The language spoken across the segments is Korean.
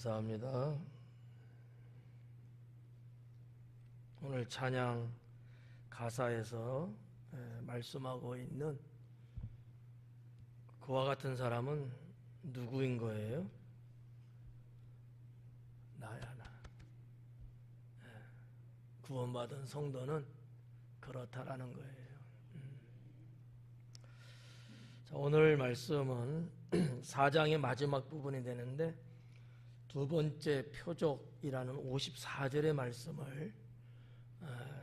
감사합니다. 오늘 찬양 가사에서 말씀하고 있는 그와 같은 사람은 누구인 거예요? 나야, 나. 구원받은 성도는 그렇다라는 거예요. 자, 오늘 말씀은 4장의 마지막 부분이 되는데 두 번째 표적이라는 54절의 말씀을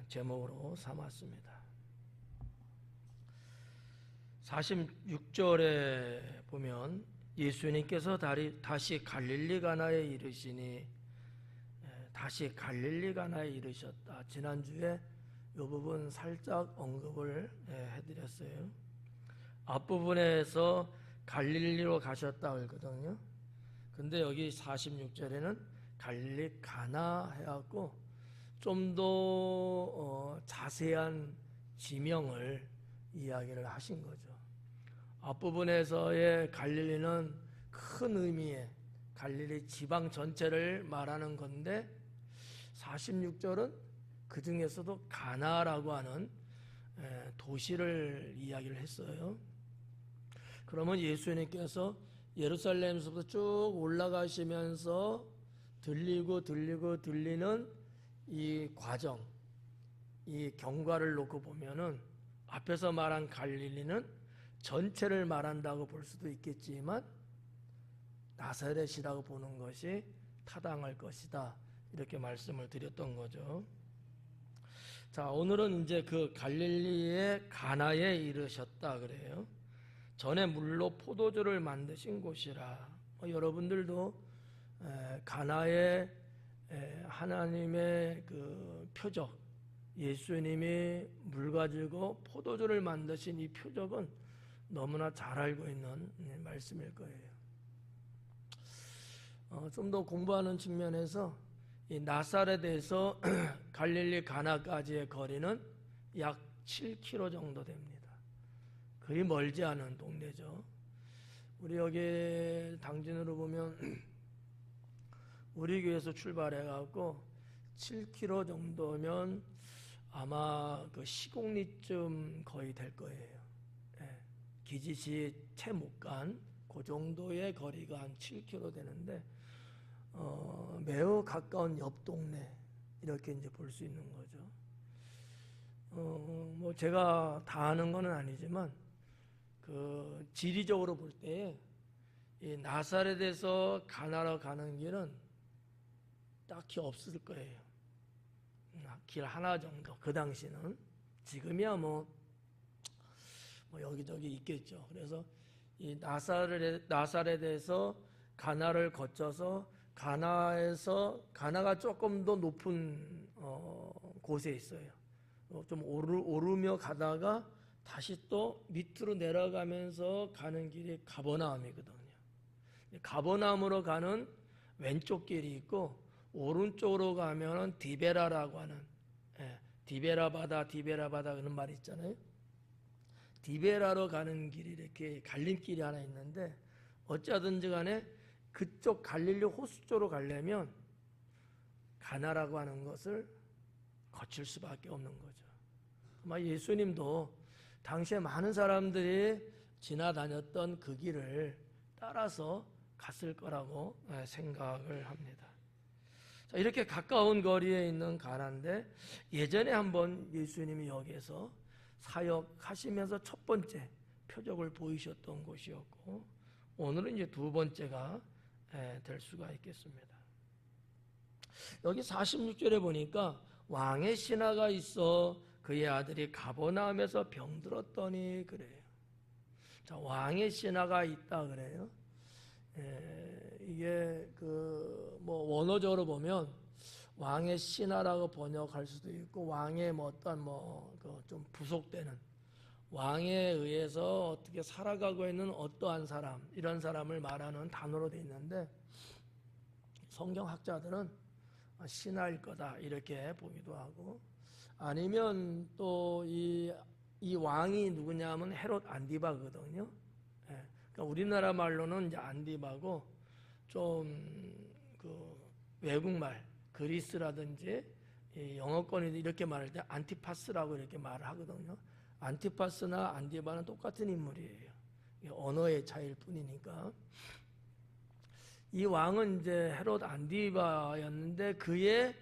제목으로 삼았습니다. 46절에 보면 예수님께서 다시 갈릴리 가나에 이르시니, 다시 갈릴리 가나에 이르셨다. 지난주에 이 부분 살짝 언급을 해드렸어요. 앞부분에서 갈릴리로 가셨다 그러거든요. 근데 여기 46절에는 갈릴리 가나 해갖고 좀 더 자세한 지명을 이야기를 하신 거죠. 앞부분에서의 갈릴리는 큰 의미의 갈릴리 지방 전체를 말하는 건데 46절은 그 중에서도 가나라고 하는 도시를 이야기를 했어요. 그러면 예수님께서 예루살렘에서부터 쭉 올라가시면서 들리는 이 과정, 이 경과를 놓고 보면은 앞에서 말한 갈릴리는 전체를 말한다고 볼 수도 있겠지만 나사렛이라고 보는 것이 타당할 것이다, 이렇게 말씀을 드렸던 거죠. 자, 오늘은 이제 그 갈릴리의 가나에 이르셨다 그래요. 전에 물로 포도주를 만드신 곳이라. 여러분들도 가나의 하나님의 그 표적, 예수님이 물 가지고 포도주를 만드신 이 표적은 너무나 잘 알고 있는 말씀일 거예요. 좀 더 공부하는 측면에서 이 나사렛에서 갈릴리 가나까지의 거리는 약 7km 정도 됩니다. 거의 멀지 않은 동네죠. 우리 여기 당진으로 보면 우리 교회에서 출발해갖고 7km 정도면 아마 그 시공리쯤 거의 될 거예요. 기지시 채 못 간 그 정도의 거리가 한 7km 되는데 매우 가까운 옆 동네, 이렇게 이제 볼 수 있는 거죠. 뭐 제가 다 아는 건 아니지만 그 지리적으로 볼 때 이 나사렛에서 가나로 가는 길은 딱히 없을 거예요. 길 하나 정도. 그 당시는. 지금이야 뭐 여기저기 있겠죠. 그래서 이 나사렛에서 가나를 거쳐서 가나가 조금 더 높은 곳에 있어요. 좀 오르며 가다가 다시 또 밑으로 내려가면서 가는 길이 가버나움이거든요. 가버나움으로 가는 왼쪽 길이 있고 오른쪽으로 가면은 디베라라고 하는, 디베라 바다 그런 말이 있잖아요. 디베라로 가는 길이 이렇게 갈림길이 하나 있는데 어쩌든지 간에 그쪽 갈릴리 호수 쪽으로 가려면 가나라고 하는 것을 거칠 수밖에 없는 거죠. 아마 예수님도 당시에 많은 사람들이 지나다녔던 그 길을 따라서 갔을 거라고 생각을 합니다. 자, 이렇게 가까운 거리에 있는 가나인데 예전에 한번 예수님이 여기에서 사역하시면서 첫 번째 표적을 보이셨던 곳이었고 오늘은 이제 두 번째가 될 수가 있겠습니다. 여기 46절에 보니까 왕의 신하가 있어 그의 아들이 가버나움에서 병들었더니 그래요. 자, 왕의 신하가 있다 그래요. 이게 뭐 원어적으로 보면 왕의 신하라고 번역할 수도 있고 왕의 뭐 어떤 좀 부속되는, 왕에 의해서 어떻게 살아가고 있는 어떠한 사람, 이런 사람을 말하는 단어로 되어 있는데 성경학자들은 신하일 거다 이렇게 보기도 하고, 아니면 또 이 왕이 누구냐면 헤롯 안디바거든요. 그러니까 우리나라 말로는 이제 안디바고 좀 외국말 그리스라든지 영어권이 이렇게 말할 때 안티파스라고 이렇게 말을 하거든요. 안티파스나 안디바는 똑같은 인물이에요. 언어의 차이일 뿐이니까. 이 왕은 이제 헤롯 안디바였는데 그의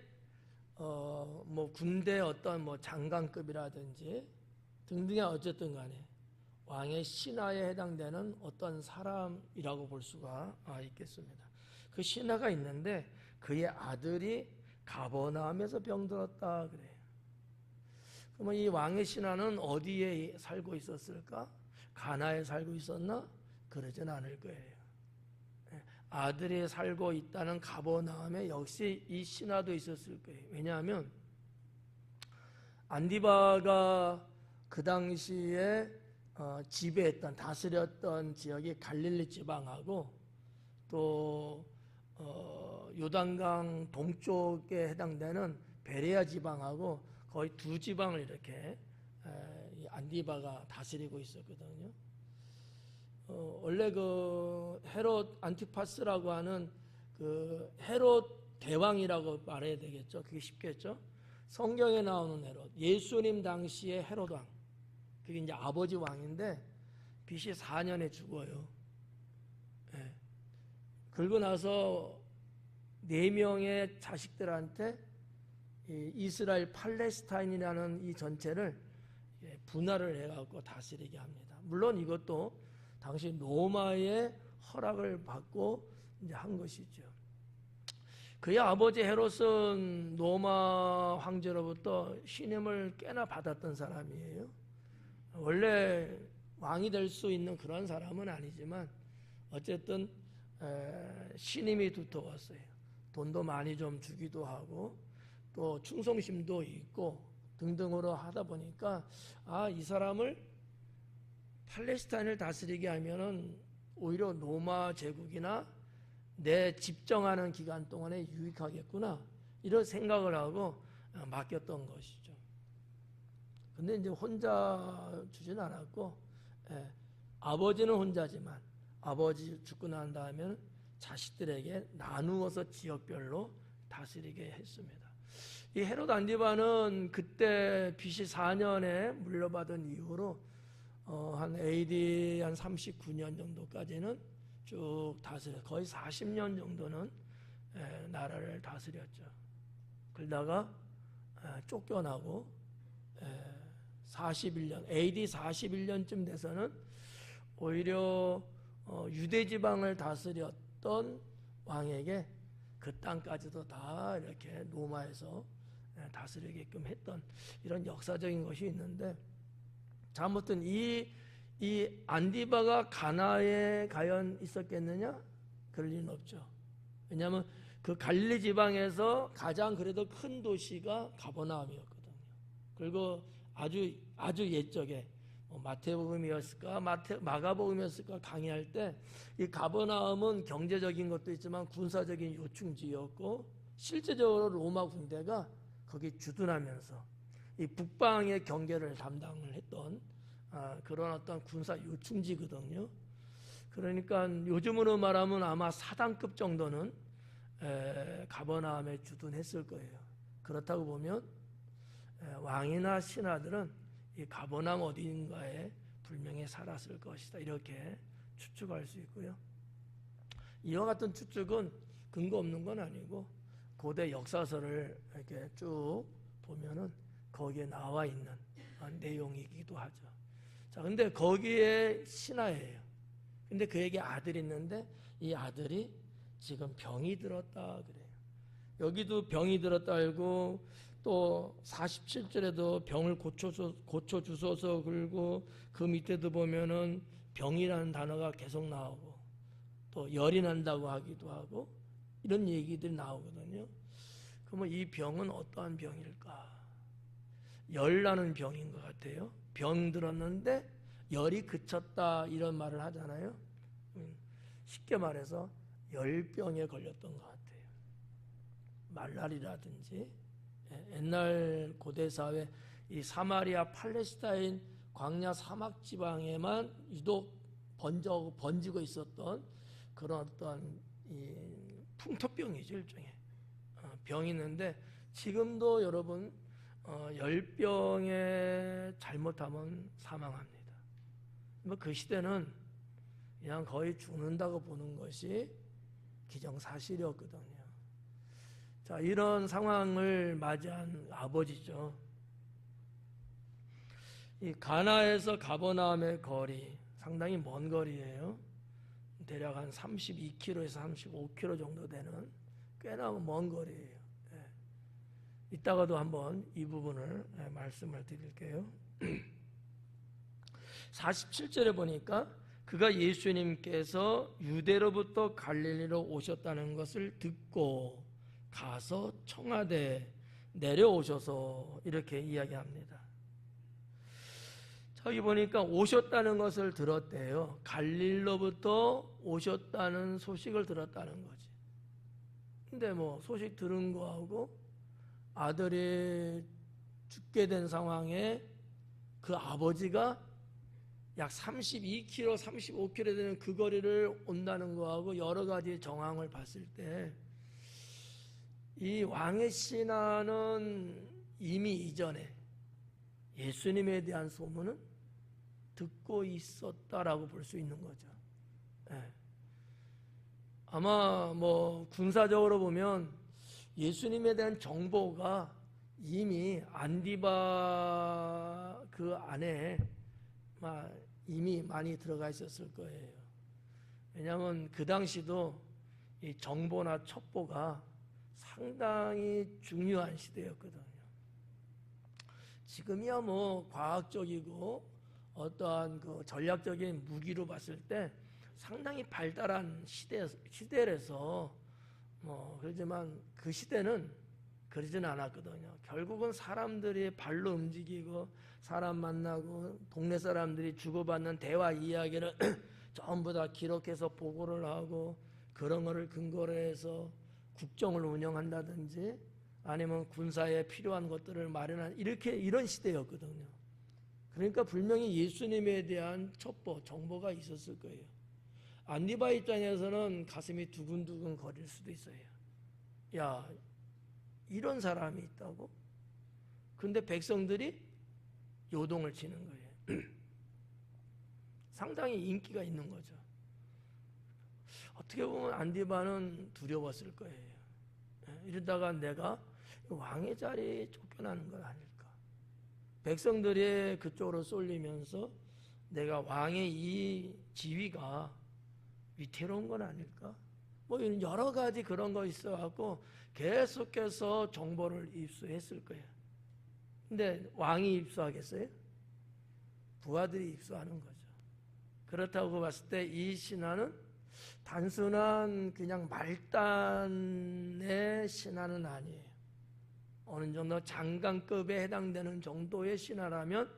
뭐 군대 어떤 뭐 장관급이라든지 등등의 어쨌든 간에 왕의 신하에 해당되는 어떤 사람이라고 볼 수가 있겠습니다. 그 신하가 있는데 그의 아들이 가버나움에서 병들었다 그래요. 그러면 이 왕의 신하는 어디에 살고 있었을까? 가나에 살고 있었나? 그러진 않을 거예요. 아들이 살고 있다는 가버나움에 역시 이 신하도 있었을 거예요. 왜냐하면 안디바가 그 당시에 지배했던 다스렸던 지역이 갈릴리 지방하고 또 요단강 동쪽에 해당되는 베레아 지방하고 거의 두 지방을 이렇게 이 안디바가 다스리고 있었거든요. 원래 그 헤롯 안티파스라고 하는 그 헤롯 대왕이라고 말해야 되겠죠. 그게 쉽겠죠. 성경에 나오는 헤롯, 예수님 당시의 헤롯 왕, 그게 이제 아버지 왕인데 BC 4년에 죽어요. 예. 그러고 나서 4명의 자식들한테 이스라엘 팔레스타인이라는 이 전체를 분할을 해갖고 다스리게 합니다. 물론 이것도 당시 로마의 허락을 받고 이제 한 것이죠. 그의 아버지 헤롯은 로마 황제로부터 신임을 꽤나 받았던 사람이에요. 원래 왕이 될 수 있는 그런 사람은 아니지만 어쨌든 신임이 두터웠어요. 돈도 많이 좀 주기도 하고 또 충성심도 있고 등등으로 하다 보니까 이 사람을 팔레스타인을 다스리게 하면은 오히려 로마 제국이나 내 집정하는 기간 동안에 유익하겠구나 이런 생각을 하고 맡겼던 것이죠. 근데 이제 혼자 주진 않았고 아버지는 혼자지만 아버지 죽고 난 다음에 자식들에게 나누어서 지역별로 다스리게 했습니다. 이 헤롯 안디바는 그때 BC 4년에 물려받은 이후로 한 AD 한 39년 정도까지는 쭉 다스려 거의 40년 정도는 나라를 다스렸죠. 그러다가 쫓겨나고 41년 AD 41년쯤 돼서는 오히려 유대 지방을 다스렸던 왕에게 그 땅까지도 다 이렇게 로마에서 다스리게끔 했던 이런 역사적인 것이 있는데, 자, 아무튼 이 안디바가 가나에 과연 있었겠느냐? 그럴 리는 없죠. 왜냐하면 그 갈릴리 지방에서 가장 그래도 큰 도시가 가버나움이었거든요. 그리고 아주 옛적에 마태복음이었을까 마가복음이었을까 강의할 때 이 가버나움은 경제적인 것도 있지만 군사적인 요충지였고 실제적으로 로마 군대가 거기 주둔하면서 이 북방의 경계를 담당을 했던 그런 어떤 군사 요충지거든요. 그러니까 요즘으로 말하면 아마 사단급 정도는 가버나움에 주둔했을 거예요. 그렇다고 보면 왕이나 신하들은 이 가버나움 어딘가에 분명히 살았을 것이다, 이렇게 추측할 수 있고요. 이와 같은 추측은 근거 없는 건 아니고 고대 역사서를 이렇게 쭉 보면은 거기에 나와 있는 내용이기도 하죠. 자, 근데 거기에 신하예요. 근데 그에게 아들이 있는데 이 아들이 지금 병이 들었다 그래요. 여기도 병이 들었다 알고 또 47절에도 병을 고쳐 주소서 그리고 그 밑에도 보면은 병이라는 단어가 계속 나오고 또 열이 난다고 하기도 하고 이런 얘기들이 나오거든요. 그러면 이 병은 어떠한 병일까? 열 나는 병인 것 같아요. 병 들었는데 열이 그쳤다 이런 말을 하잖아요. 쉽게 말해서 열병에 걸렸던 것 같아요. 말라리라든지 옛날 고대 사회 이 사마리아 팔레스타인 광야 사막 지방에만 유독 번지고 있었던 그런 어떤 이 풍토병이죠, 일종의. 병이 있는데 지금도 여러분 열병에 잘못하면 사망합니다. 뭐 그 시대는 그냥 거의 죽는다고 보는 것이 기정사실이었거든요. 자, 이런 상황을 맞이한 아버지죠. 이 가나에서 가버나움의 거리, 상당히 먼 거리예요. 대략 한 32km에서 35km 정도 되는 꽤나 먼 거리예요. 이따가도 한번 이 부분을 말씀을 드릴게요. 47절에 보니까 그가 예수님께서 유대로부터 갈릴리로 오셨다는 것을 듣고 가서 청하되 내려오셔서 이렇게 이야기합니다. 여기 보니까 오셨다는 것을 들었대요. 갈릴리로부터 오셨다는 소식을 들었다는 거지. 근데 뭐 소식 들은 거하고 아들이 죽게 된 상황에 그 아버지가 약 32km, 35km 되는 그 거리를 온다는 거하고 여러 가지 정황을 봤을 때 이 왕의 신하는 이미 이전에 예수님에 대한 소문은 듣고 있었다라고 볼 수 있는 거죠. 아마 뭐 군사적으로 보면 예수님에 대한 정보가 이미 안디바 그 안에 이미 많이 들어가 있었을 거예요. 왜냐하면 그 당시도 이 정보나 첩보가 상당히 중요한 시대였거든요. 지금이야 뭐 과학적이고 어떠한 그 전략적인 무기로 봤을 때 상당히 발달한 시대라서 뭐 그렇지만 그 시대는 그러진 않았거든요. 결국은 사람들이 발로 움직이고 사람 만나고 동네 사람들이 주고받는 대화 이야기를 전부 다 기록해서 보고를 하고 그런 거를 근거로 해서 국정을 운영한다든지 아니면 군사에 필요한 것들을 마련한 이런 시대였거든요. 그러니까 분명히 예수님에 대한 첩보, 정보가 있었을 거예요. 안디바 입장에서는 가슴이 두근두근 거릴 수도 있어요. 야, 이런 사람이 있다고? 근데 백성들이 요동을 치는 거예요. 상당히 인기가 있는 거죠. 어떻게 보면 안디바는 두려웠을 거예요. 이러다가 내가 왕의 자리에 쫓겨나는 건 아닐까. 백성들이 그쪽으로 쏠리면서 내가 왕의 이 지위가 위태로운 건 아닐까. 뭐 이런 여러 가지 그런 거 있어갖고 계속해서 정보를 입수했을 거예요. 근데 왕이 입수하겠어요? 부하들이 입수하는 거죠. 그렇다고 봤을 때 이 신하는 단순한 그냥 말단의 신하는 아니에요. 어느 정도 장관급에 해당되는 정도의 신하라면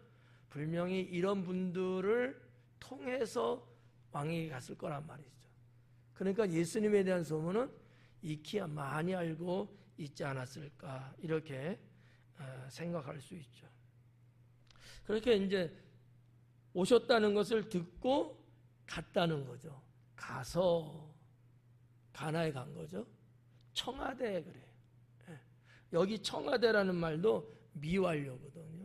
분명히 이런 분들을 통해서 왕에게 갔을 거란 말이죠. 그러니까 예수님에 대한 소문은 익히 많이 알고 있지 않았을까 이렇게 생각할 수 있죠. 그렇게 이제 오셨다는 것을 듣고 갔다는 거죠. 가서 가나에 간 거죠. 청하대 그래요. 여기 청하대라는 말도 미완료거든요.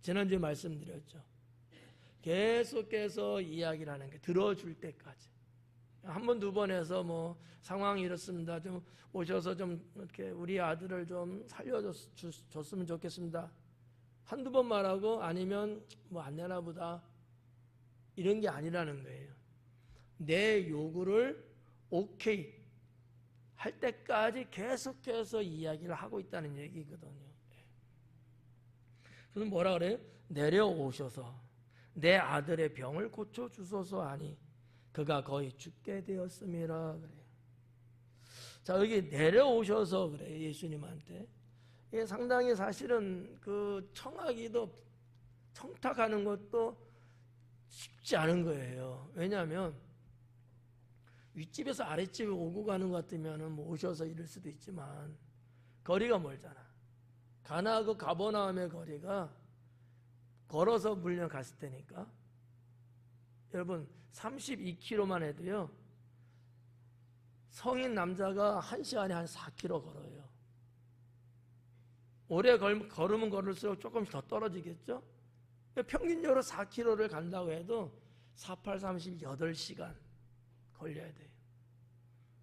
지난주에 말씀드렸죠. 계속해서 이야기를 하는 게 들어줄 때까지. 한 번, 두 번 해서 뭐 상황이 이렇습니다. 좀 오셔서 좀 이렇게 우리 아들을 좀 살려줬으면 좋겠습니다. 한두 번 말하고 아니면 뭐 안 되나 보다. 이런 게 아니라는 거예요. 내 요구를 오케이 할 때까지 계속해서 이야기를 하고 있다는 얘기거든요. 그래서 뭐라 그래요? 내려오셔서 내 아들의 병을 고쳐주소서 하니 그가 거의 죽게 되었음이라 그래요. 자, 여기 내려오셔서 그래요. 예수님한테. 이게 상당히 사실은 그 청하기도 청탁하는 것도 쉽지 않은 거예요. 왜냐하면 윗집에서 아랫집에 오고 가는 것 같으면 뭐 오셔서 이럴 수도 있지만 거리가 멀잖아. 가나하고 가버나움의 거리가 걸어서 물려 갔을 테니까 여러분 32km만 해도요 성인 남자가 1시간에 한 4km 걸어요. 오래 걸으면 걸을수록 조금씩 더 떨어지겠죠? 평균적으로 4km를 간다고 해도 48, 38시간 걸려야 돼요.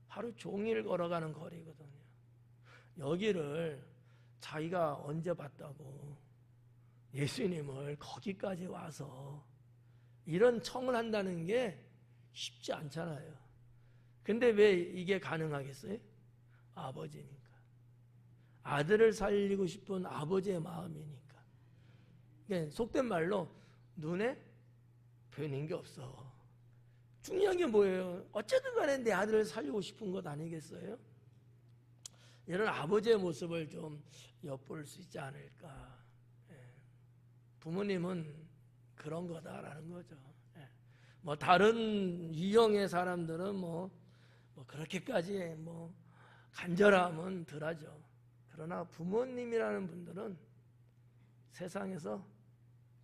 하루 종일 걸어가는 거리거든요. 여기를 자기가 언제 봤다고 예수님을 거기까지 와서 이런 청을 한다는 게 쉽지 않잖아요. 근데 왜 이게 가능하겠어요? 아버지니까. 아들을 살리고 싶은 아버지의 마음이니까. 그러니까 속된 말로 눈에 보이는 게 없어. 중요한 게 뭐예요? 어쨌든 간에 내 아들을 살리고 싶은 것 아니겠어요? 이런 아버지의 모습을 좀 엿볼 수 있지 않을까. 부모님은 그런 거다라는 거죠. 뭐 다른 유형의 사람들은 뭐 그렇게까지 뭐 간절함은 덜하죠. 그러나 부모님이라는 분들은 세상에서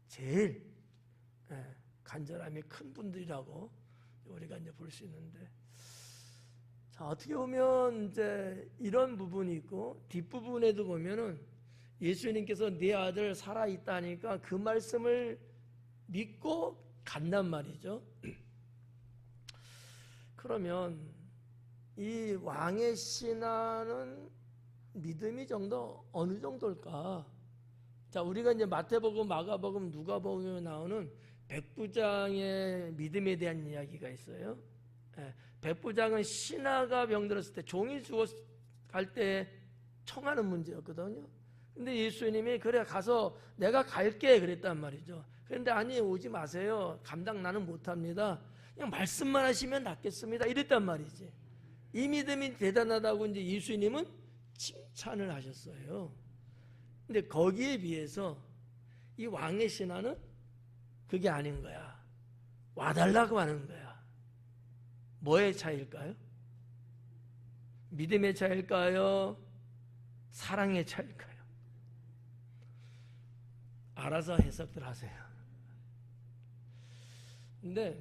제일 간절함이 큰 분들이라고 우리가 이제 볼 수 있는데, 자, 어떻게 보면 이제 이런 부분이 있고 뒷부분에도 보면은 예수님께서 네 아들 살아 있다니까 그 말씀을 믿고 간단 말이죠. 그러면 이 왕의 신하는 믿음이 어느 정도일까? 자, 우리가 이제 마태복음, 마가복음, 누가복음에 나오는 백부장의 믿음에 대한 이야기가 있어요. 백부장은 신하가 병들었을 때, 종이 죽어갈 때 청하는 문제였거든요. 근데 예수님이 그래 가서 내가 갈게 그랬단 말이죠. 그런데 아니, 오지 마세요. 감당 나는 못합니다. 그냥 말씀만 하시면 낫겠습니다. 이랬단 말이지. 이 믿음이 대단하다고 이제 예수님은 칭찬을 하셨어요. 근데 거기에 비해서 이 왕의 신하는 그게 아닌 거야. 와달라고 하는 거야. 뭐의 차이일까요? 믿음의 차이일까요? 사랑의 차이일까요? 알아서 해석들 하세요. 근데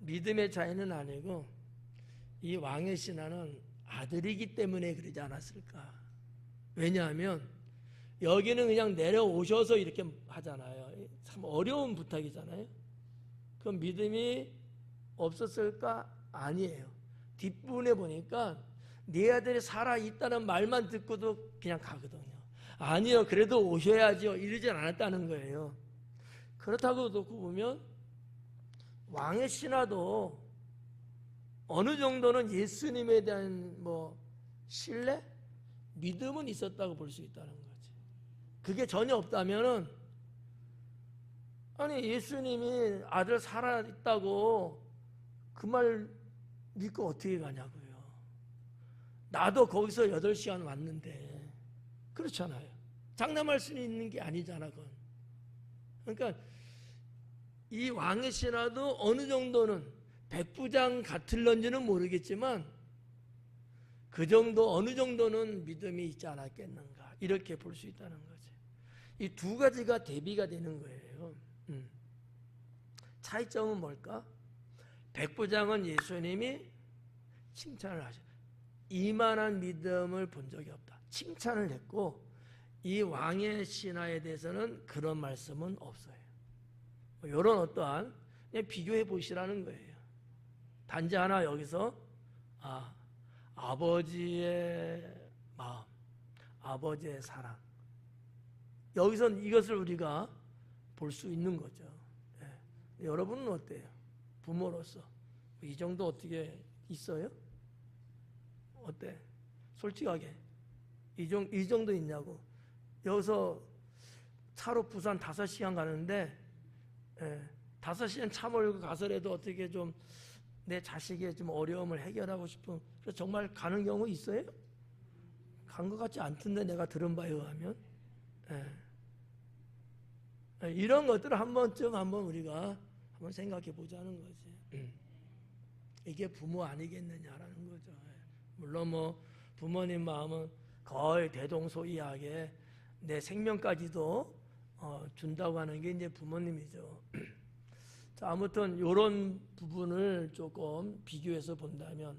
믿음의 차이는 아니고 이 왕의 신하는 아들이기 때문에 그러지 않았을까? 왜냐하면 여기는 그냥 내려오셔서 이렇게 하잖아요. 참 어려운 부탁이잖아요. 그럼 믿음이 없었을까? 아니에요. 뒷부분에 보니까 네 아들이 살아있다는 말만 듣고도 그냥 가거든요. 아니요, 그래도 오셔야죠. 이러지 않았다는 거예요. 그렇다고 놓고 보면 왕의 신하도 어느 정도는 예수님에 대한 신뢰? 믿음은 있었다고 볼 수 있다는 거지. 그게 전혀 없다면은, 아니, 예수님이 아들 살아있다고 그 말 믿고 어떻게 가냐고요. 나도 거기서 8시간 왔는데. 그렇잖아요. 장담할 수 있는 게 아니잖아, 그건. 그러니까 이 왕의 신하도 어느 정도는 백부장 같을런지는 모르겠지만 그 정도, 어느 정도는 믿음이 있지 않았겠는가, 이렇게 볼 수 있다는 거지. 이 두 가지가 대비가 되는 거예요. 차이점은 뭘까? 백부장은 예수님이 칭찬을 하셔. 이만한 믿음을 본 적이 없다. 칭찬을 했고, 이 왕의 신하에 대해서는 그런 말씀은 없어요. 이런 어떠한 그냥 비교해 보시라는 거예요. 단지 하나 여기서 아버지의 마음, 아버지의 사랑, 여기서 이것을 우리가 볼 수 있는 거죠. 여러분은 어때요? 부모로서 이 정도 어떻게 있어요? 어때? 솔직하게 이 정도 있냐고. 여기서 차로 부산 5시간 가는데 5시간 차 몰고 가서라도 어떻게 좀 내 자식의 좀 어려움을 해결하고 싶은, 그래서 정말 가는 경우 있어요? 간 것 같지 않던데 내가 들은 바에 의하면. 이런 것들을 한번 우리가 한번 생각해 보자는 거지. 이게 부모 아니겠느냐라는 거죠. 물론 부모님 마음은 거의 대동소이하게 내 생명까지도 준다고 하는 게 이제 부모님이죠. 자, 아무튼 이런 부분을 조금 비교해서 본다면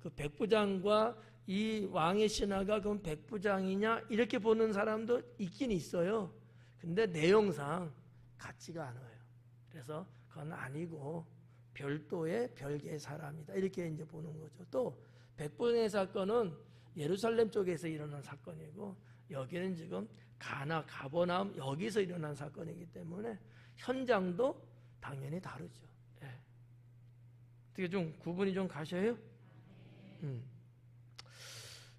그 백부장과 이 왕의 신하가 그럼 백부장이냐 이렇게 보는 사람도 있긴 있어요. 근데 내용상 같지가 않아요. 그래서 그건 아니고 별도의 별개의 사람이다 이렇게 이제 보는 거죠. 또 백부장의 사건은 예루살렘 쪽에서 일어난 사건이고 여기는 지금 가나 가버나움 여기서 일어난 사건이기 때문에 현장도 당연히 다르죠. 예. 어떻게 좀 구분이 좀 가셔요?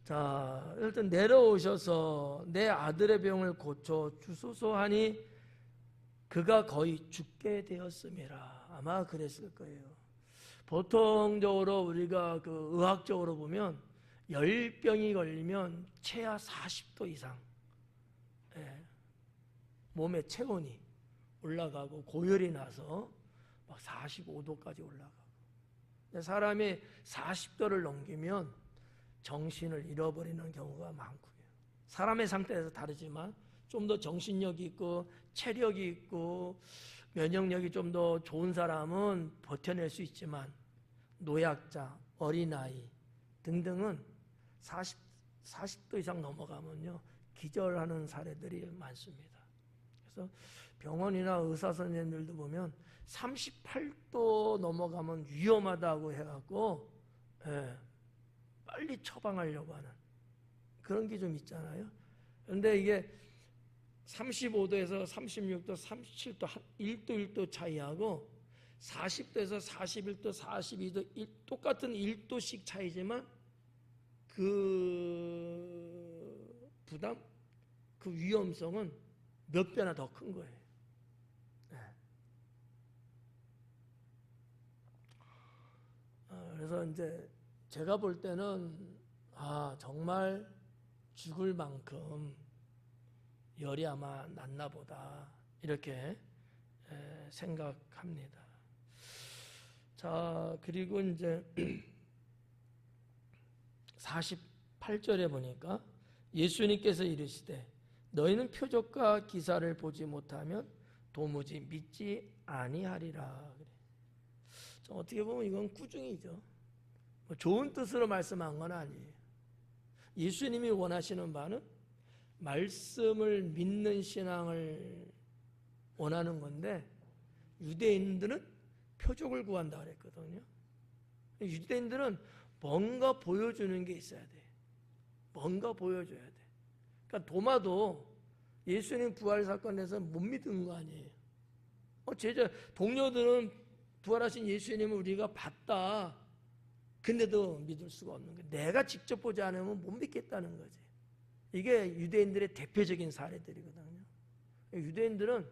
자, 일단 내려오셔서 내 아들의 병을 고쳐 주소서 하니 그가 거의 죽게 되었음이라. 아마 그랬을 거예요. 보통적으로 우리가 그 의학적으로 보면 열병이 걸리면 최하 40도 이상 몸의 체온이 올라가고 고열이 나서 막 45도까지 올라가고 사람이 40도를 넘기면 정신을 잃어버리는 경우가 많고요. 사람의 상태에서 다르지만 좀 더 정신력이 있고 체력이 있고 면역력이 좀 더 좋은 사람은 버텨낼 수 있지만 노약자, 어린아이 등등은 40도 이상 넘어가면요 기절하는 사례들이 많습니다. 그래서 병원이나 의사 선생님들도 보면 38도 넘어가면 위험하다고 해갖고 빨리 처방하려고 하는 그런 게 좀 있잖아요. 그런데 이게 35도에서 36도, 37도, 1도 1도 차이하고 40도에서 41도, 42도 똑같은 1도씩 차이지만 그 부담, 그 위험성은 몇 배나 더 큰 거예요. 네. 그래서 이제 제가 볼 때는 정말 죽을 만큼 열이 아마 났나 보다 이렇게 생각합니다. 자, 그리고 이제 48절에 보니까 예수님께서 이르시되 너희는 표적과 기사를 보지 못하면 도무지 믿지 아니하리라. 어떻게 보면 이건 꾸중이죠. 좋은 뜻으로 말씀한 건 아니에요. 예수님이 원하시는 바는 말씀을 믿는 신앙을 원하는 건데 유대인들은 표적을 구한다 그랬거든요. 유대인들은 뭔가 보여주는 게 있어야 돼. 뭔가 보여줘야 돼. 그러니까 도마도 예수님 부활 사건에서 못 믿은 거 아니에요. 제자 동료들은 부활하신 예수님을 우리가 봤다. 근데도 믿을 수가 없는 거예요. 내가 직접 보지 않으면 못 믿겠다는 거지. 이게 유대인들의 대표적인 사례들이거든요. 유대인들은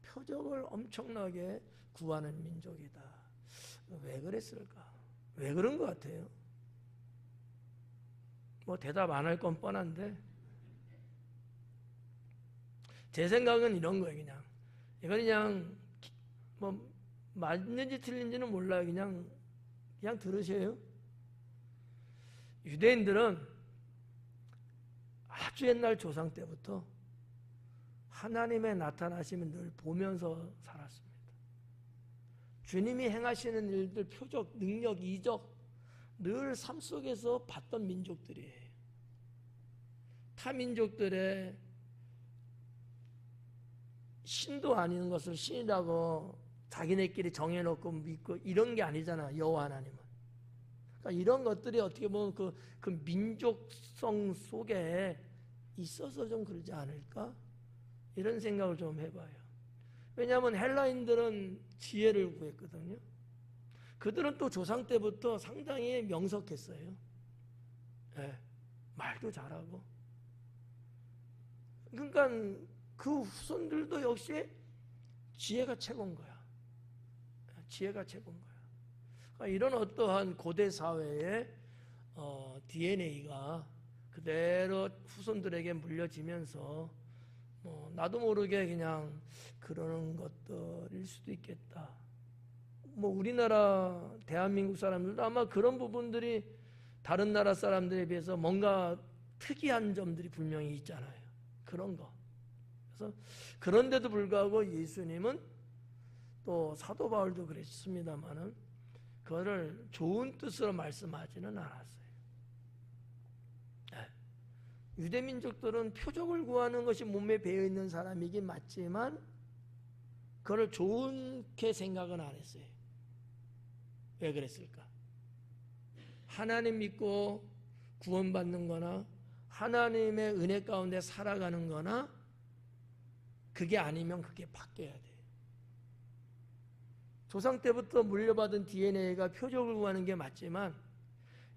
표적을 엄청나게 구하는 민족이다. 왜 그랬을까? 왜 그런 것 같아요? 대답 안 할 건 뻔한데 제 생각은 이런 거예요. 이건 그냥 맞는지 틀린지는 몰라요. 그냥 들으세요. 유대인들은 아주 옛날 조상 때부터 하나님의 나타나심을 늘 보면서 살았습니다. 주님이 행하시는 일들, 표적, 능력, 이적 늘 삶 속에서 봤던 민족들이에요. 타 민족들의 신도 아닌 것을 신이라고 자기네끼리 정해놓고 믿고 이런 게 아니잖아. 여호와 하나님은. 그러니까 이런 것들이 어떻게 보면 그 민족성 속에 있어서 좀 그러지 않을까? 이런 생각을 좀 해봐요. 왜냐하면 헬라인들은 지혜를 구했거든요. 그들은 또 조상 때부터 상당히 명석했어요. 말도 잘하고. 그러니까 그 후손들도 역시 지혜가 최고인 거야. 지혜가 최고인 거야. 그러니까 이런 어떠한 고대 사회의 DNA가 그대로 후손들에게 물려지면서 나도 모르게 그냥 그러는 것들일 수도 있겠다. 우리나라 대한민국 사람들도 아마 그런 부분들이 다른 나라 사람들에 비해서 뭔가 특이한 점들이 분명히 있잖아요. 그런 거. 그래서 그런데도 불구하고 예수님은 또 사도 바울도 그랬습니다만은 그거를 좋은 뜻으로 말씀하지는 않았어요. 유대민족들은 표적을 구하는 것이 몸에 배어있는 사람이긴 맞지만 그걸 좋게 생각은 안 했어요. 왜 그랬을까? 하나님 믿고 구원받는 거나 하나님의 은혜 가운데 살아가는 거나 그게 아니면 그게 바뀌어야 돼요. 조상 때부터 물려받은 DNA가 표적을 구하는 게 맞지만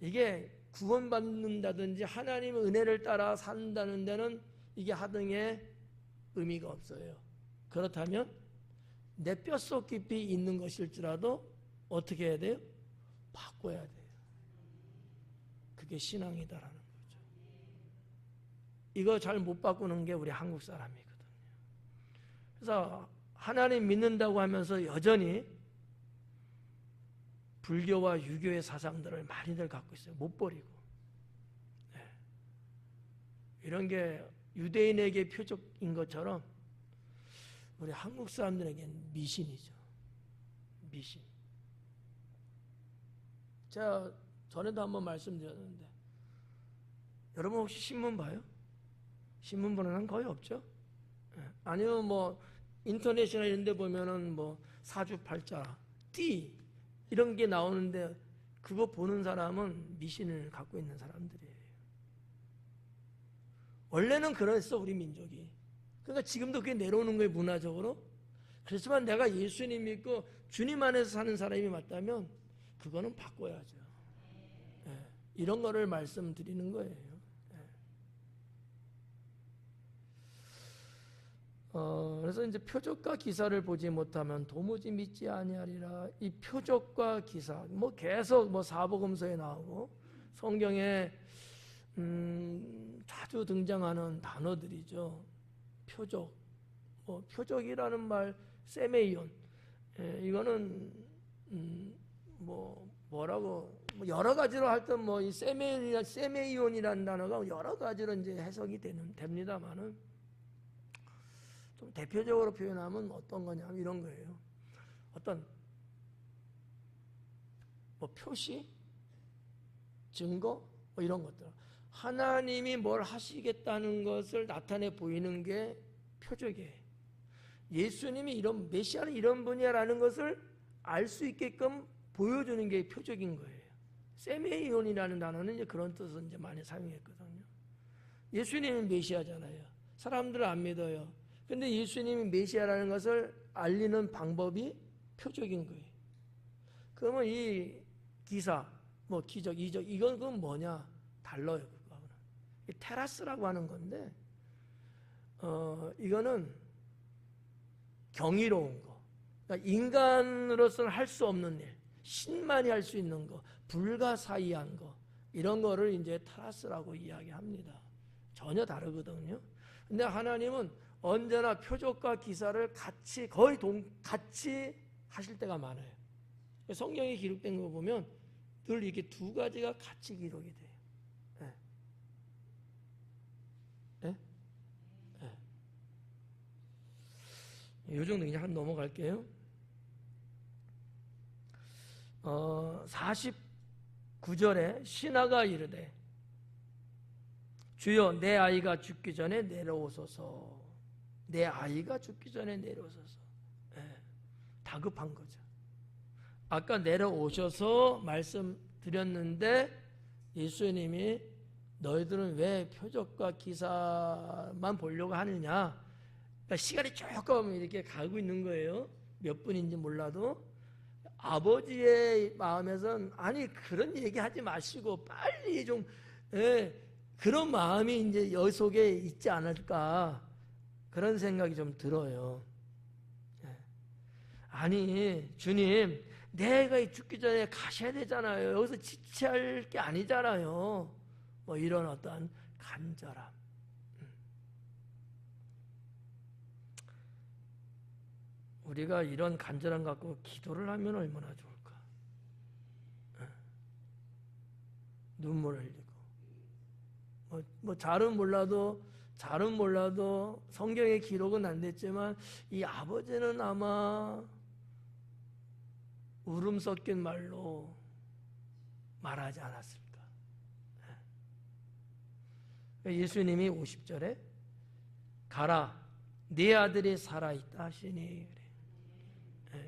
이게 구원받는다든지 하나님의 은혜를 따라 산다는 데는 이게 하등의 의미가 없어요. 그렇다면 내 뼛속 깊이 있는 것일지라도 어떻게 해야 돼요? 바꿔야 돼요. 그게 신앙이다라는 거죠. 이거 잘 못 바꾸는 게 우리 한국 사람이거든요. 그래서 하나님 믿는다고 하면서 여전히 불교와 유교의 사상들을 많이들 갖고 있어요. 못 버리고. 네. 이런 게 유대인에게 표적인 것처럼 우리 한국 사람들에게는 미신이죠. 미신. 제가 전에도 한번 말씀드렸는데 여러분 혹시 신문 봐요? 신문 보는 사람 거의 없죠? 네. 아니면 뭐 인터넷이나 이런 데 보면은 뭐 사주팔자, 띠 이런 게 나오는데 그거 보는 사람은 미신을 갖고 있는 사람들이에요. 원래는 그랬어 우리 민족이. 그러니까 지금도 그게 내려오는 거예요 문화적으로. 그렇지만 내가 예수님 믿고 주님 안에서 사는 사람이 맞다면 그거는 바꿔야죠. 네. 이런 거를 말씀드리는 거예요. 네. 그래서 이제 표적과 기사를 보지 못하면 도무지 믿지 아니하리라. 이 표적과 기사, 뭐 계속 뭐 사복음서에 나오고 성경에 자주 등장하는 단어들이죠. 표적, 뭐 표적이라는 말, 세메이온, 이거는 뭐라고 뭐 여러 가지로 하여튼 뭐 이 세메이온이라는 단어가 여러 가지로 이제 해석이 됩니다만은. 좀 대표적으로 표현하면 어떤 거냐면 이런 거예요. 어떤 뭐 표시, 증거 뭐 이런 것들. 하나님이 뭘 하시겠다는 것을 나타내 보이는 게 표적이에요. 예수님이 이런 메시아는 이런 분이야라는 것을 알 수 있게끔 보여주는 게 표적인 거예요. 세메이온이라는 단어는 이제 그런 뜻을 이제 많이 사용했거든요. 예수님은 메시아잖아요. 사람들은 안 믿어요. 근데 예수님이 메시아라는 것을 알리는 방법이 표적인 거예요. 그러면 이 기사, 뭐 기적, 이적, 이건 그건 뭐냐? 달라요, 그거는. 테라스라고 하는 건데, 이거는 경이로운 거. 그러니까 인간으로서는 할 수 없는 일, 신만이 할 수 있는 거, 불가사의한 거, 이런 거를 이제 테라스라고 이야기합니다. 전혀 다르거든요. 근데 하나님은 언제나 표적과 기사를 같이 하실 때가 많아요. 성경에 기록된 거 보면 늘 이렇게 두 가지가 같이 기록이 돼요. 네. 네? 네. 이 정도 그냥 한 넘어갈게요. 49절에 신하가 이르되 주여 내 아이가 죽기 전에 내려오소서. 내 아이가 죽기 전에 내려오소서. 네. 다급한 거죠. 아까 내려오셔서 말씀드렸는데 예수님이 너희들은 왜 표적과 기사만 보려고 하느냐. 그러니까 시간이 조금 이렇게 가고 있는 거예요. 몇 분인지 몰라도. 아버지의 마음에선 아니 그런 얘기하지 마시고 빨리 좀 그런 마음이 이제 여기 속에 있지 않을까 그런 생각이 좀 들어요. 아니 주님 내가 죽기 전에 가셔야 되잖아요. 여기서 지체할 게 아니잖아요. 뭐 이런 어떤 간절함. 우리가 이런 간절함 갖고 기도를 하면 얼마나 좋을까. 눈물을 흘리고 뭐 잘은 몰라도 성경의 기록은 안 됐지만 이 아버지는 아마 울음 섞인 말로 말하지 않았을까? 예수님이 50절에 가라, 네 아들이 살아있다 하시니,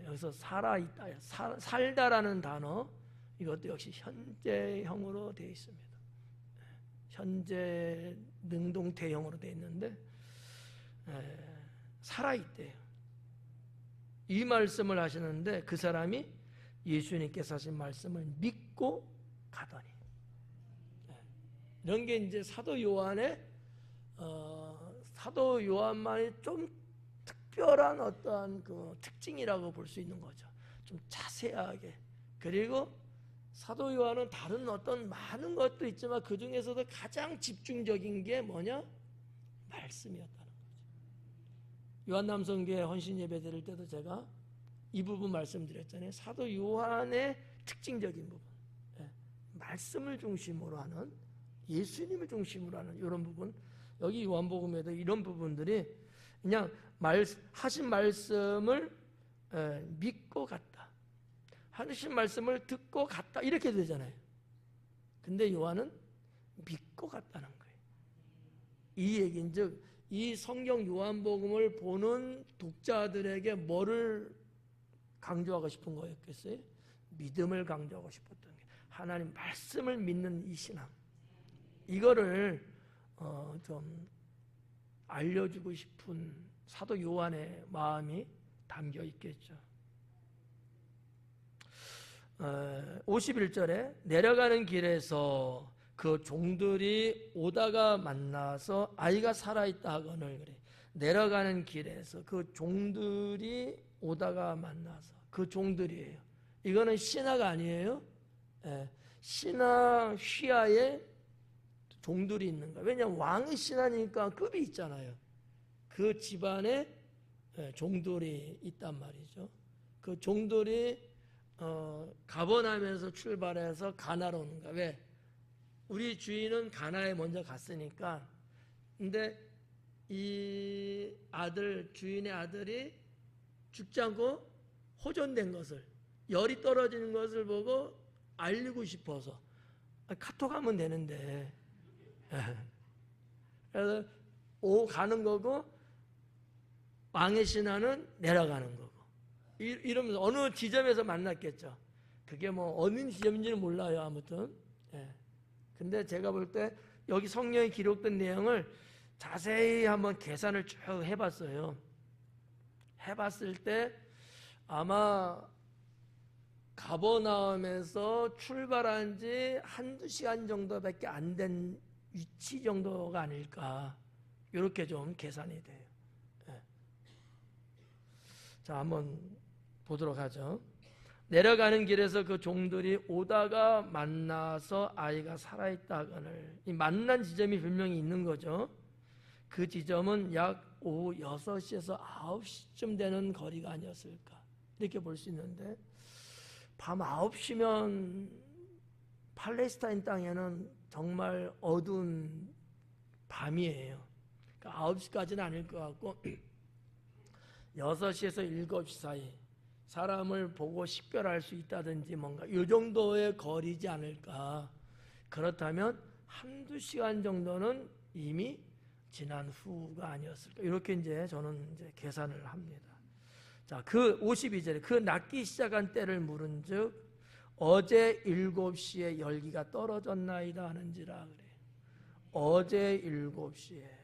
여기서 살아있다, 살다라는 단어, 이것도 역시 현재형으로 되어 있습니다. 현재 능동태형으로 되어 있는데 살아있대요. 이 말씀을 하시는데 그 사람이 예수님께서 하신 말씀을 믿고 가더니, 이런 게 이제 사도 요한만의 좀 특별한 어떠한 그 특징이라고 볼 수 있는 거죠. 좀 자세하게. 그리고 사도 요한은 다른 어떤 많은 것도 있지만 그 중에서도 가장 집중적인 게 뭐냐? 말씀이었다는 거죠. 요한남성교회 헌신 예배 드릴 때도 제가 이 부분 말씀드렸잖아요. 사도 요한의 특징적인 부분, 말씀을 중심으로 하는, 예수님을 중심으로 하는 이런 부분, 여기 요한복음에도 이런 부분들이 그냥 하신 말씀을 믿고 갔다, 하신 말씀을 듣고 갔다, 이렇게 되잖아요. 근데 요한은 믿고 갔다는 거예요. 이 얘기인즉 이 성경 요한복음을 보는 독자들에게 뭐를 강조하고 싶은 거였겠어요? 믿음을 강조하고 싶었던 게, 하나님 말씀을 믿는 이 신앙, 이거를 좀 알려주고 싶은 사도 요한의 마음이 담겨 있겠죠. 51절에 내려가는 길에서 그 종들이 오다가 만나서 아이가 살아있다 하거늘, 그래. 내려가는 길에서 그 종들이 오다가 만나서, 그 종들이에요. 이거는 신하가 아니에요. 신하 휘하에 종들이 있는 거예요. 왜냐하면 왕의 신하니까 급이 있잖아요. 그 집안에 종들이 있단 말이죠. 그 종들이 가버나움에서 출발해서 가나로 오는 거야. 왜? 우리 주인은 가나에 먼저 갔으니까. 근데 이 주인의 아들이 죽지 않고 호전된 것을, 열이 떨어지는 것을 보고 알리고 싶어서 카톡하면 되는데, 그래서 가는 거고 왕의 신하는 내려가는 거고, 이러면서 어느 지점에서 만났겠죠. 그게 뭐 어느 지점인지는 몰라요. 아무튼. 근데 제가 볼 때 여기 성경에 기록된 내용을 자세히 한번 계산을 쭉 해봤어요. 해봤을 때 아마 가버나움에서 출발한 지 한두 시간 정도밖에 안 된 위치 정도가 아닐까, 이렇게 좀 계산이 돼요. 자, 한번 보도록 하죠. 내려가는 길에서 그 종들이 오다가 만나서 아이가 살아있다 하거늘, 이 만난 지점이 분명히 있는 거죠. 그 지점은 약 오후 6시에서 9시쯤 되는 거리가 아니었을까, 이렇게 볼 수 있는데, 밤 9시면 팔레스타인 땅에는 정말 어두운 밤이에요. 그러니까 9시까지는 아닐 것 같고 6시에서 7시 사이 사람을 보고 식별할 수 있다든지 뭔가 이 정도의 거리지 않을까. 그렇다면 한두 시간 정도는 이미 지난 후가 아니었을까, 이렇게 이제 저는 이제 계산을 합니다. 자, 그 52절에 그 낫기 시작한 때를 물은즉 어제 7시에 열기가 떨어졌나이다 하는지라, 그래. 어제 7시에.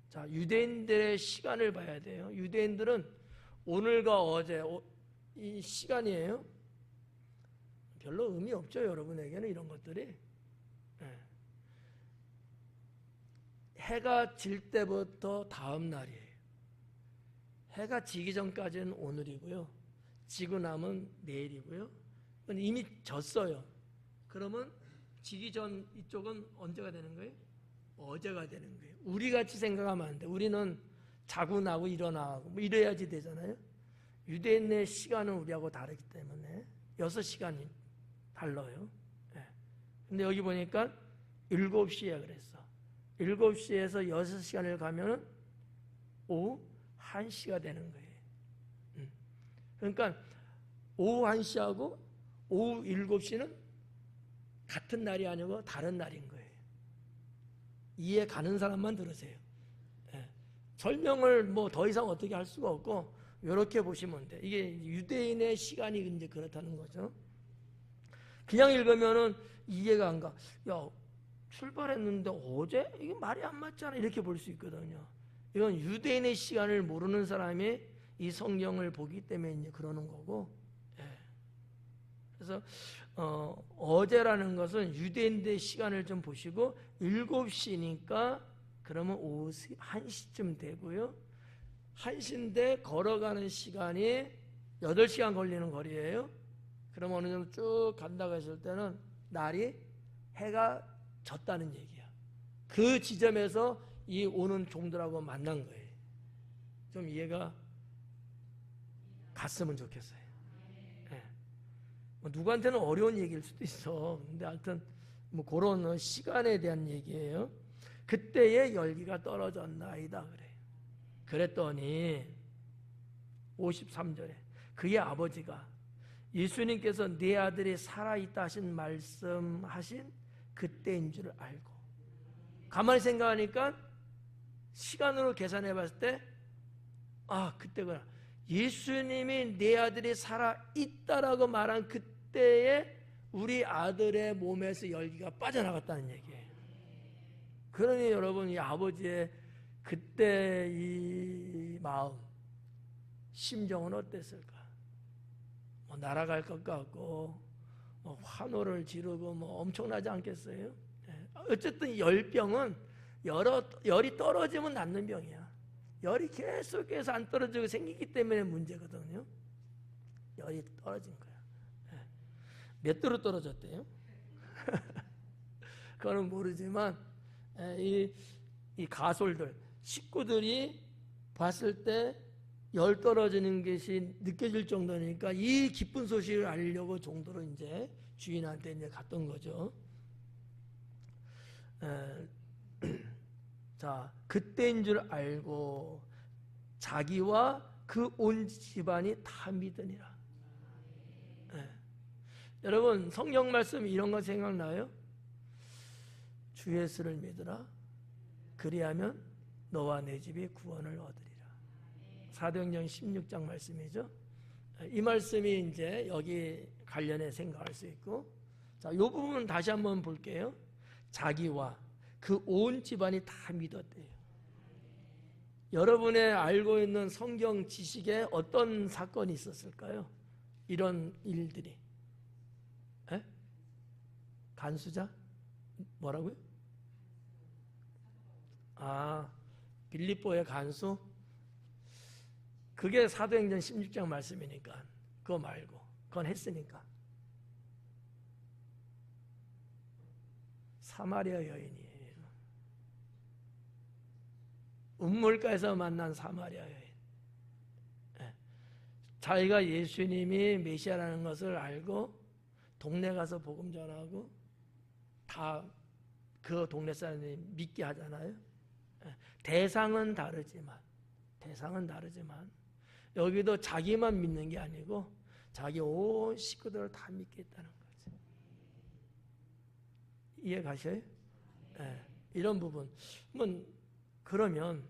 자, 유대인들의 시간을 봐야 돼요. 유대인들은 오늘과 어제 이 시간이에요. 별로 의미 없죠, 여러분에게는 이런 것들이. 해가 질 때부터 다음 날이에요. 해가 지기 전까지는 오늘이고요, 지고 나면 내일이고요. 이미 졌어요. 그러면 지기 전 이쪽은 언제가 되는 거예요? 어제가 되는 거예요. 우리같이 생각하면 안 돼. 우리는 자고 나고 일어나고 뭐 이래야지 되잖아요. 유대인의 시간은 우리하고 다르기 때문에 6시간이 달라요. 근데 여기 보니까 7시에 그랬어. 7시에서 6시간을 가면 오후 1시가 되는 거예요. 그러니까 오후 1시하고 오후 7시는 같은 날이 아니고 다른 날인 거예요. 이해 가는 사람만 들으세요. 예. 설명을 뭐 더 이상 어떻게 할 수가 없고 이렇게 보시면 돼. 이게 유대인의 시간이 이제 그렇다는 거죠. 그냥 읽으면은 이해가 안 가. 야, 출발했는데 어제? 이게 말이 안 맞잖아. 이렇게 볼 수 있거든요. 이건 유대인의 시간을 모르는 사람이 이 성경을 보기 때문에 이제 그러는 거고. 예. 그래서 어제라는 것은 유대인들의 시간을 좀 보시고 7시니까 그러면 오후 1시쯤 되고요. 1시인데 걸어가는 시간이 8시간 걸리는 거리예요. 그럼 어느 정도 쭉 간다고 했을 때는 날이 해가 졌다는 얘기야. 그 지점에서 이 오는 종들하고 만난 거예요. 좀 이해가 갔으면 좋겠어요. 네. 뭐 누구한테는 어려운 얘기일 수도 있어. 근데 하여튼 뭐 그런 시간에 대한 얘기예요. 그때의 열기가 떨어졌나이다 그래요. 그랬더니 53절에 그의 아버지가 예수님께서 네 아들이 살아있다 하신 말씀하신 그때인 줄 알고, 가만히 생각하니까 시간으로 계산해 봤을 때 그때구나. 예수님이 내 아들이 살아있다라고 말한 그때에 우리 아들의 몸에서 열기가 빠져나갔다는 얘기예요. 그러니 여러분, 이 아버지의 그때 이 마음, 심정은 어땠을까? 뭐 날아갈 것 같고 뭐 환호를 지르고 뭐 엄청나지 않겠어요? 어쨌든 열병은 열이 떨어지면 낫는 병이야. 열이 계속해서 안 떨어지고 생기기 때문에 문제거든요. 열이 떨어진 거야. 몇 도로 떨어졌대요? 그거는 모르지만 이 가솔들, 식구들이 봤을 때 열 떨어지는 것이 느껴질 정도니까 이 기쁜 소식을 알려고 정도로 이제 주인한테 이제 갔던 거죠. 자, 그때인 줄 알고 자기와 그 온 집안이 다 믿으니라. 여러분, 성경 말씀 이런 거 생각나요? 주 예수를 믿으라. 그리하면 너와 내 집이 구원을 얻으리라. 사도행전 16장 말씀이죠. 이 말씀이 이제 여기 관련해 생각할 수 있고, 자, 이 부분 다시 한번 볼게요. 자기와 그 온 집안이 다 믿었대요. 여러분의 알고 있는 성경 지식에 어떤 사건이 있었을까요? 이런 일들이. 간수자? 뭐라고요? 빌립보의 간수? 그게 사도행전 16장 말씀이니까 그거 말고, 그건 했으니까. 사마리아 여인이에요. 운물가에서 만난 사마리아 여인. 자기가 예수님이 메시아라는 것을 알고 동네 가서 복음 전하고 다 그 동네 사람들이 믿게 하잖아요. 대상은 다르지만 여기도 자기만 믿는 게 아니고 자기 온 식구들을 다 믿겠다는 거죠. 이해 가셔요? 이런 부분. 그러면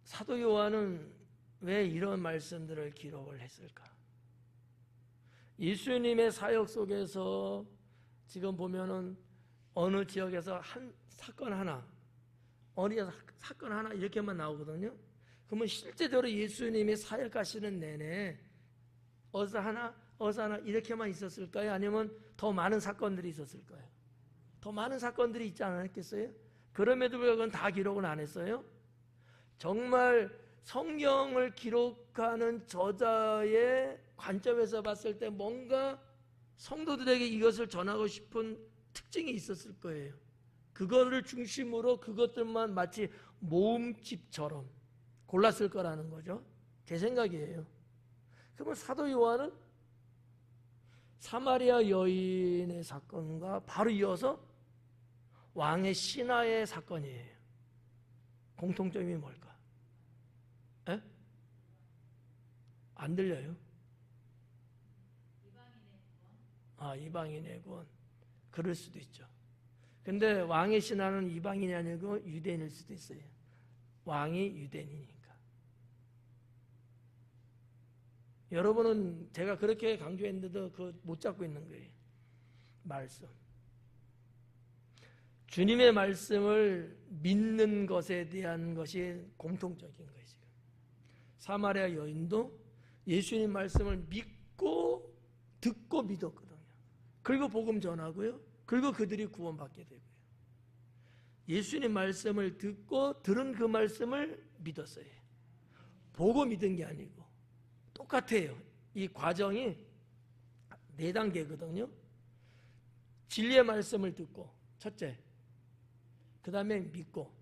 사도 요한은 왜 이런 말씀들을 기록을 했을까? 예수님의 사역 속에서 지금 보면은 어느 지역에서 한 사건 하나, 어느 사건 하나 이렇게만 나오거든요. 그러면 실제적으로 예수님이 사역하시는 내내 어서 하나 이렇게만 있었을까요? 아니면 더 많은 사건들이 있었을까요? 더 많은 사건들이 있지 않았겠어요? 그럼에도 불구하고 다 기록은 안 했어요. 정말 성경을 기록하는 저자의 관점에서 봤을 때 뭔가 성도들에게 이것을 전하고 싶은 특징이 있었을 거예요. 그거를 중심으로 그것들만 마치 모음집처럼 골랐을 거라는 거죠. 제 생각이에요. 그러면 사도 요한은 사마리아 여인의 사건과 바로 이어서 왕의 신하의 사건이에요. 공통점이 뭘까? 안 들려요? 이방인의 구원. 그럴 수도 있죠. 근데 왕의 신하는 이방인이 아니고 유대인일 수도 있어요. 왕이 유대인이니까. 여러분은 제가 그렇게 강조했는데도 그거 못 잡고 있는 거예요. 말씀. 주님의 말씀을 믿는 것에 대한 것이 공통적인 거예요. 지금 사마리아 여인도 예수님 말씀을 믿고 듣고 믿었거든요. 그리고 복음 전하고요. 그리고 그들이 구원받게 되고요. 예수님 말씀을 듣고 들은 그 말씀을 믿었어요. 보고 믿은 게 아니고 똑같아요. 이 과정이 4단계거든요. 진리의 말씀을 듣고 첫째, 그 다음에 믿고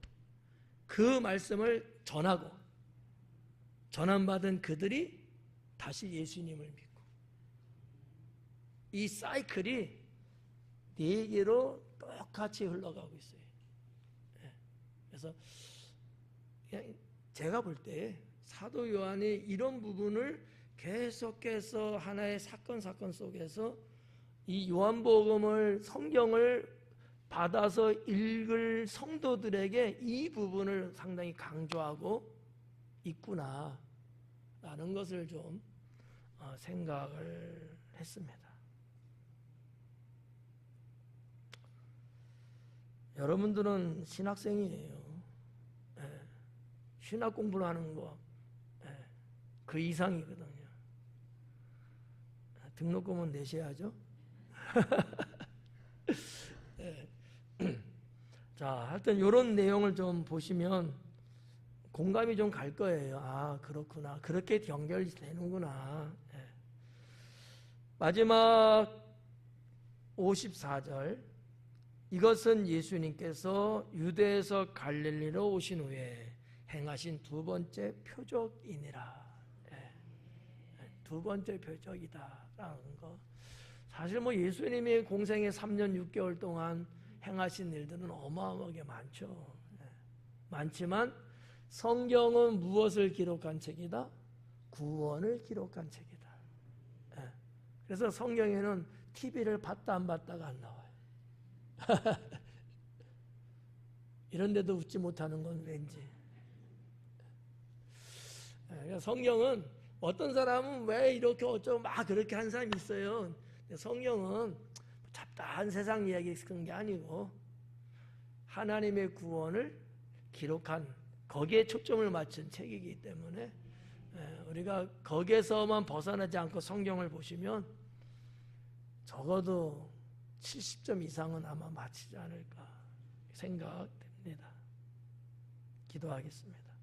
그 말씀을 전하고 전함받은 그들이 다시 예수님을 믿고 이 사이클이 4개로 똑같이 흘러가고 있어요. 그래서 제가 볼 때 사도 요한이 이런 부분을 계속해서 하나의 사건 속에서 이 요한복음을 성경을 받아서 읽을 성도들에게 이 부분을 상당히 강조하고 있구나 라는 것을 좀 생각을 했습니다. 여러분들은 신학생이에요. 신학 공부를 하는 거 그 이상이거든요. 등록금은 내셔야죠. 자, 하여튼 이런 내용을 좀 보시면 공감이 좀 갈 거예요. 아, 그렇구나. 그렇게 연결이 되는구나. 마지막 54절. 이것은 예수님께서 유대에서 갈릴리로 오신 후에 행하신 2번째 표적이니라. 2번째 표적이다라는 거. 사실 뭐 예수님이 공생의 3년 6개월 동안 행하신 일들은 어마어마하게 많죠. 많지만 성경은 무엇을 기록한 책이다? 구원을 기록한 책이다. 그래서 성경에는 TV를 봤다 안 봤다가 안 나와요. 이런데도 웃지 못하는 건 왠지. 성경은 어떤 사람은 왜 이렇게 어쩌고 막 그렇게 한 사람이 있어요. 성경은 잡다한 세상 이야기 쓴 게 아니고 하나님의 구원을 기록한 거기에 초점을 맞춘 책이기 때문에 우리가 거기에서만 벗어나지 않고 성경을 보시면 적어도 70점 이상은 아마 맞히지 않을까 생각됩니다. 기도하겠습니다.